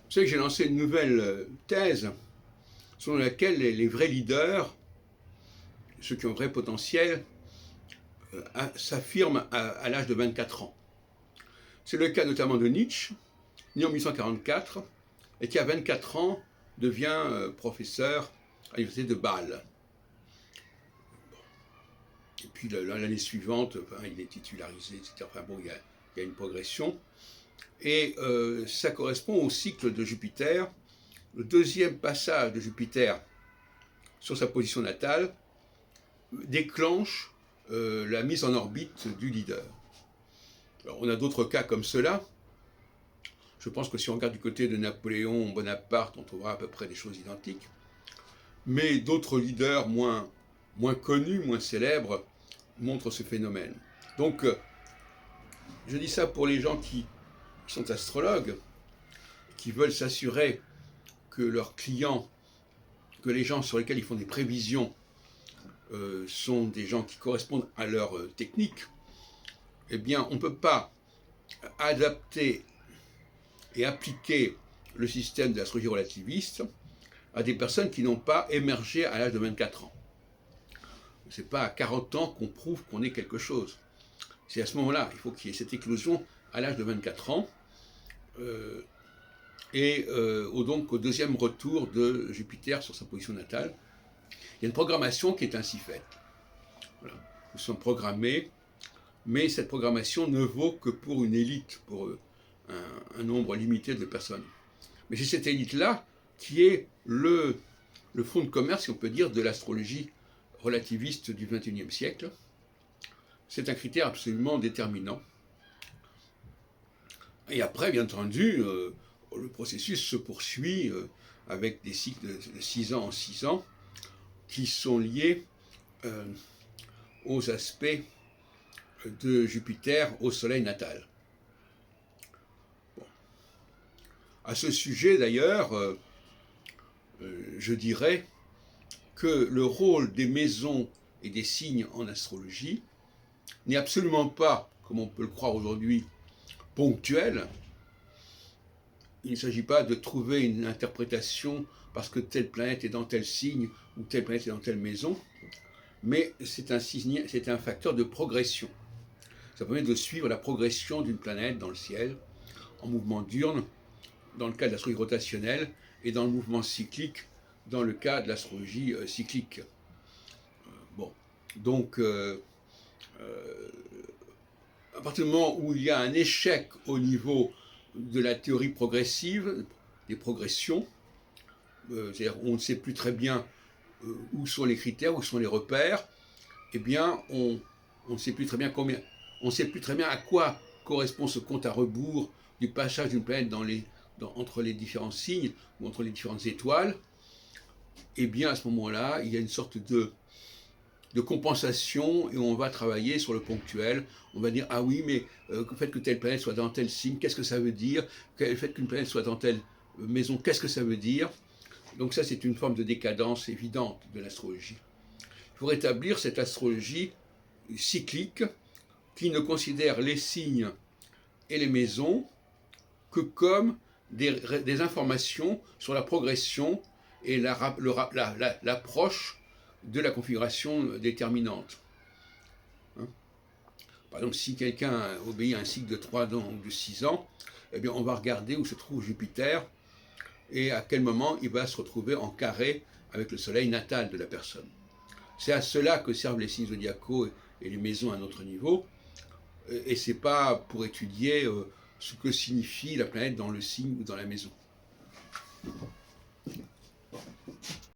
Vous savez que j'ai lancé une nouvelle thèse selon laquelle les vrais leaders, ceux qui ont un vrai potentiel, s'affirment à l'âge de 24 ans. C'est le cas notamment de Nietzsche, né en 1844, et qui à 24 ans devient professeur à l'université de Bâle. Et puis l'année suivante, il est titularisé, etc. Enfin bon, il y a une progression. Et ça correspond au cycle de Jupiter. Le deuxième passage de Jupiter sur sa position natale déclenche la mise en orbite du leader. Alors, on a d'autres cas comme cela. Je pense que si on regarde du côté de Napoléon Bonaparte, on trouvera à peu près des choses identiques. Mais d'autres leaders moins connus, moins célèbres, montrent ce phénomène. Donc, je dis ça pour les gens qui sont astrologues, qui veulent s'assurer que leurs clients, que les gens sur lesquels ils font des prévisions sont des gens qui correspondent à leur technique. Eh bien, on ne peut pas adapter et appliquer le système de l'astrologie relativiste à des personnes qui n'ont pas émergé à l'âge de 24 ans. Ce n'est pas à 40 ans qu'on prouve qu'on est quelque chose. C'est à ce moment-là, il faut qu'il y ait cette éclosion à l'âge de 24 ans, donc au deuxième retour de Jupiter sur sa position natale. Il y a une programmation qui est ainsi faite. Voilà. Nous sommes programmés, mais cette programmation ne vaut que pour une élite, pour un nombre limité de personnes. Mais c'est cette élite-là qui est le fonds de commerce, si on peut dire, de l'astrologie relativiste du XXIe siècle. C'est un critère absolument déterminant. Et après, bien entendu, le processus se poursuit avec des cycles de 6 ans en 6 ans qui sont liés aux aspects de Jupiter au Soleil natal. Bon. À ce sujet, d'ailleurs, je dirais que le rôle des maisons et des signes en astrologie n'est absolument pas, comme on peut le croire aujourd'hui, ponctuel. Il ne s'agit pas de trouver une interprétation parce que telle planète est dans tel signe ou telle planète est dans telle maison, mais c'est un facteur de progression. Ça permet de suivre la progression d'une planète dans le ciel, en mouvement diurne, dans le cas de l'astrologie rotationnelle, et dans le mouvement cyclique, dans le cas de l'astrologie cyclique. Bon, donc, à partir du moment où il y a un échec au niveau de la théorie progressive, des progressions, c'est-à-dire on ne sait plus très bien où sont les critères, où sont les repères, eh bien on ne sait plus très bien on ne sait plus très bien à quoi correspond ce compte à rebours du passage d'une planète entre les différents signes ou entre les différentes étoiles. Eh bien à ce moment-là, il y a une sorte de compensation et on va travailler sur le ponctuel. On va dire, ah oui, mais le fait que telle planète soit dans tel signe, qu'est-ce que ça veut dire? Le fait qu'une planète soit dans telle maison, qu'est-ce que ça veut dire? Donc ça, c'est une forme de décadence évidente de l'astrologie. Il faut rétablir cette astrologie cyclique qui ne considère les signes et les maisons que comme des informations sur la progression et l'approche de la configuration déterminante. Par exemple, si quelqu'un obéit à un cycle de 3 ans ou de 6 ans, eh bien, on va regarder où se trouve Jupiter et à quel moment il va se retrouver en carré avec le soleil natal de la personne. C'est à cela que servent les signes zodiacaux et les maisons à notre niveau, et ce n'est pas pour étudier ce que signifie la planète dans le signe ou dans la maison.